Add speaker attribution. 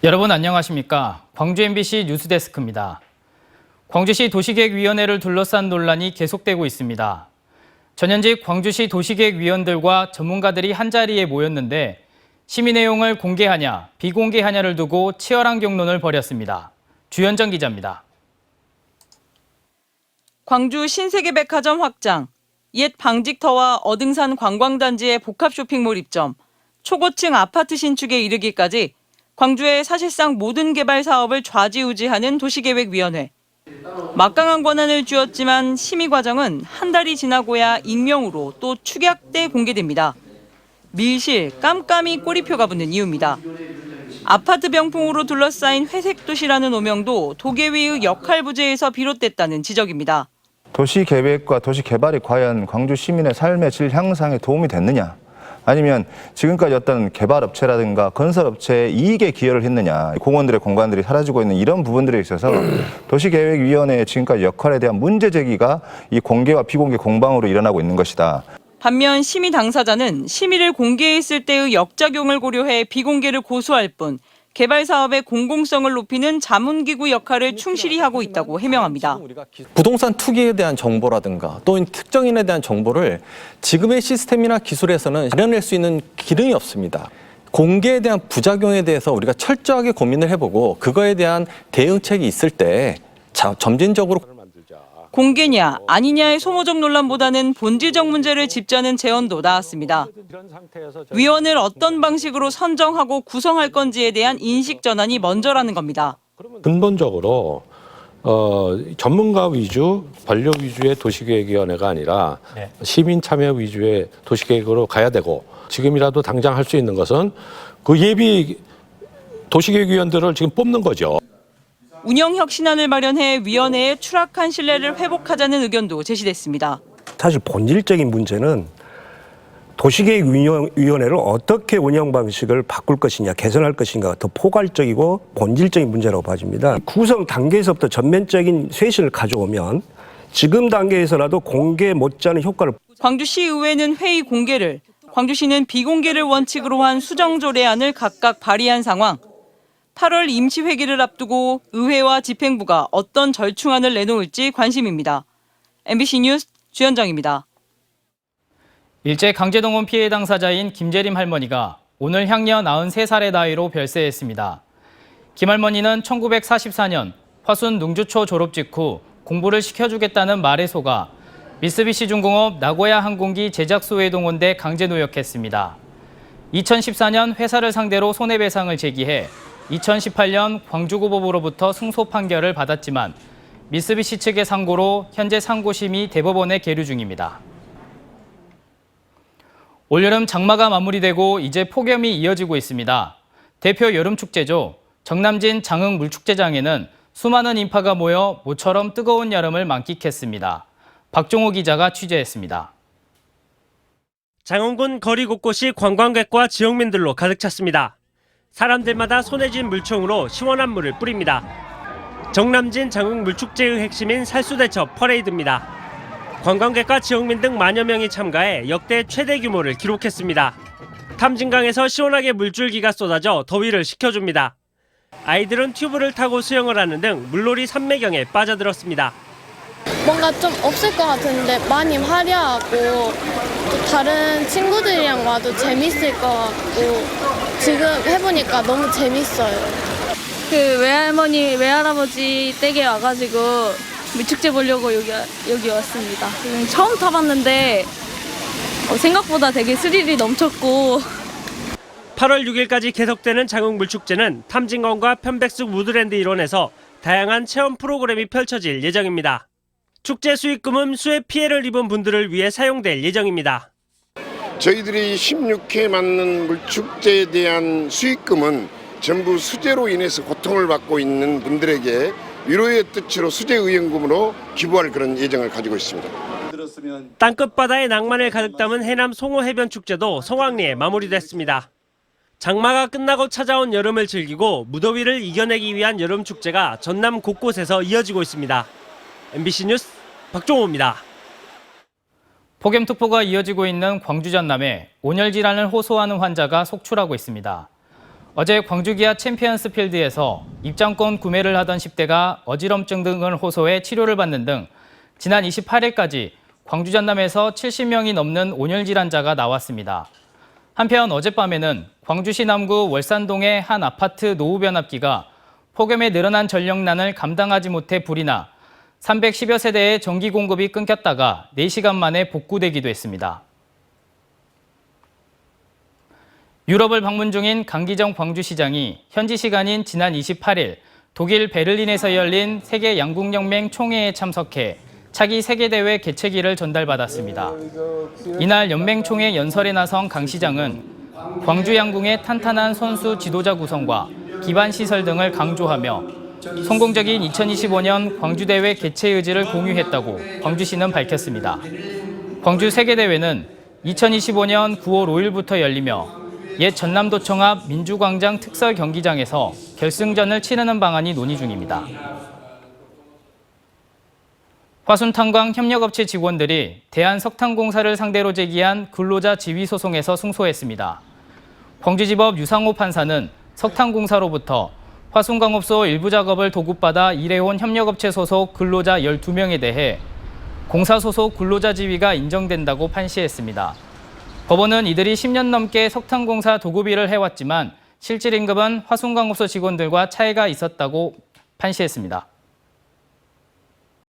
Speaker 1: 여러분 안녕하십니까? 광주 MBC 뉴스데스크입니다. 광주시 도시계획위원회를 둘러싼 논란이 계속되고 있습니다. 전현직 광주시 도시계획위원들과 전문가들이 한자리에 모였는데 심의 내용을 공개하냐, 비공개하냐를 두고 치열한 격론을 벌였습니다. 주현정 기자입니다.
Speaker 2: 광주 신세계백화점 확장, 옛 방직터와 어등산 관광단지의 복합 쇼핑몰 입점, 초고층 아파트 신축에 이르기까지 광주의 사실상 모든 개발 사업을 좌지우지하는 도시계획위원회. 막강한 권한을 쥐었지만 심의 과정은 한 달이 지나고야 익명으로 또 축약돼 공개됩니다. 밀실, 깜깜이 꼬리표가 붙는 이유입니다. 아파트 병풍으로 둘러싸인 회색 도시라는 오명도 도계위의 역할 부재에서 비롯됐다는 지적입니다.
Speaker 3: 도시계획과 도시개발이 과연 광주 시민의 삶의 질 향상에 도움이 됐느냐? 아니면 지금까지 어떤 개발업체라든가 건설업체의 이익에 기여를 했느냐, 공원들의 공간들이 사라지고 있는 이런 부분들에 있어서 도시계획위원회의 지금까지 역할에 대한 문제 제기가 이 공개와 비공개 공방으로 일어나고 있는 것이다.
Speaker 2: 반면 심의 당사자는 심의를 공개했을 때의 역작용을 고려해 비공개를 고수할 뿐 개발 사업의 공공성을 높이는 자문기구 역할을 충실히 하고 있다고 해명합니다.
Speaker 4: 부동산 투기에 대한 정보라든가 또는 특정인에 대한 정보를 지금의 시스템이나 기술에서는 가려낼 수 있는 기능이 없습니다. 공개에 대한 부작용에 대해서 우리가 철저하게 고민을 해보고 그거에 대한 대응책이 있을 때 점진적으로
Speaker 2: 공개냐 아니냐의 소모적 논란보다는 본질적 문제를 짚자는 제언도 나왔습니다. 위원을 어떤 방식으로 선정하고 구성할 건지에 대한 인식 전환이 먼저라는 겁니다.
Speaker 5: 근본적으로 전문가 위주, 권력 위주의 도시계획위원회가 아니라 시민 참여 위주의 도시계획으로 가야 되고, 지금이라도 당장 할 수 있는 것은 그 예비 도시계획위원들을 지금 뽑는 거죠.
Speaker 2: 운영혁신안을 마련해 위원회의 추락한 신뢰를 회복하자는 의견도 제시됐습니다.
Speaker 6: 사실 본질적인 문제는 도시계획위원회를 어떻게 운영 방식을 바꿀 것이냐, 개선할 것인가 더 포괄적이고 본질적인 문제라고 봐집니다. 구성 단계에서부터 전면적인 쇄신을 가져오면 지금 단계에서라도 공개 못지않은 효과를.
Speaker 2: 광주시의회는 회의 공개를, 광주시는 비공개를 원칙으로 한 수정조례안을 각각 발의한 상황. 8월 임시회기를 앞두고 의회와 집행부가 어떤 절충안을 내놓을지 관심입니다. MBC 뉴스 주현정입니다.
Speaker 1: 일제 강제동원 피해 당사자인 김재림 할머니가 오늘 향년 93살의 나이로 별세했습니다. 김 할머니는 1944년 화순 농주초 졸업 직후 공부를 시켜주겠다는 말에 속아 미쓰비시 중공업 나고야 항공기 제작소에 동원돼 강제노역했습니다. 2014년 회사를 상대로 손해배상을 제기해 2018년 광주고법으로부터 승소 판결을 받았지만 미쓰비시 측의 상고로 현재 상고심이 대법원에 계류 중입니다. 올여름 장마가 마무리되고 이제 폭염이 이어지고 있습니다. 대표 여름축제죠. 정남진 장흥물축제장에는 수많은 인파가 모여 모처럼 뜨거운 여름을 만끽했습니다. 박종호 기자가 취재했습니다.
Speaker 7: 장흥군 거리 곳곳이 관광객과 지역민들로 가득 찼습니다. 사람들마다 손에 쥔 물총으로 시원한 물을 뿌립니다. 정남진 장흥물축제의 핵심인 살수대첩 퍼레이드입니다. 관광객과 지역민 등 만여 명이 참가해 역대 최대 규모를 기록했습니다. 탐진강에서 시원하게 물줄기가 쏟아져 더위를 식혀줍니다. 아이들은 튜브를 타고 수영을 하는 등 물놀이 산매경에 빠져들었습니다.
Speaker 8: 뭔가 좀 없을 것 같은데 많이 화려하고 또 다른 친구들이랑 와도 재밌을 것 같고 지금 해보니까 너무 재밌어요.
Speaker 9: 그 외할머니, 외할아버지 댁에 와가지고 물축제 보려고 여기 왔습니다. 처음 타봤는데 생각보다 되게 스릴이 넘쳤고.
Speaker 7: 8월 6일까지 계속되는 장흥물축제는 탐진강과 편백숲 우드랜드 일원에서 다양한 체험 프로그램이 펼쳐질 예정입니다. 축제 수익금은 수해 피해를 입은 분들을 위해 사용될 예정입니다.
Speaker 10: 저희들이 16회 맞는 물축제에 대한 수익금은 전부 수재로 인해서 고통을 받고 있는 분들에게 위로의 뜻으로 수재의연금으로 기부할 그런 예정을 가지고 있습니다.
Speaker 7: 땅끝바다의 낭만을 가득 담은 해남 송호해변축제도 성황리에 마무리됐습니다. 장마가 끝나고 찾아온 여름을 즐기고 무더위를 이겨내기 위한 여름축제가 전남 곳곳에서 이어지고 있습니다. MBC 뉴스 박종호입니다.
Speaker 1: 폭염특보가 이어지고 있는 광주 전남에 온열 질환을 호소하는 환자가 속출하고 있습니다. 어제 광주기아 챔피언스 필드에서 입장권 구매를 하던 10대가 어지럼증 등을 호소해 치료를 받는 등 지난 28일까지 광주 전남에서 70명이 넘는 온열 질환자가 나왔습니다. 한편 어젯밤에는 광주시 남구 월산동의 한 아파트 노후 변압기가 폭염에 늘어난 전력난을 감당하지 못해 불이 나 310여 세대의 전기 공급이 끊겼다가 4시간 만에 복구되기도 했습니다. 유럽을 방문 중인 강기정 광주시장이 현지 시간인 지난 28일 독일 베를린에서 열린 세계 양궁연맹 총회에 참석해 차기 세계대회 개최기를 전달받았습니다. 이날 연맹 총회 연설에 나선 강 시장은 광주 양궁의 탄탄한 선수 지도자 구성과 기반 시설 등을 강조하며 성공적인 2025년 광주대회 개최 의지를 공유했다고 광주시는 밝혔습니다. 광주 세계대회는 2025년 9월 5일부터 열리며 옛 전남도청 앞 민주광장 특설 경기장에서 결승전을 치르는 방안이 논의 중입니다. 화순탄광 협력업체 직원들이 대한석탄공사를 상대로 제기한 근로자 지위 소송에서 승소했습니다. 광주지법 유상호 판사는 석탄공사로부터 화순광업소 일부 작업을 도급받아 일해온 협력업체 소속 근로자 12명에 대해 공사 소속 근로자 지위가 인정된다고 판시했습니다. 법원은 이들이 10년 넘게 석탄공사 도급 일을 해왔지만 실질 임금은 화순광업소 직원들과 차이가 있었다고 판시했습니다.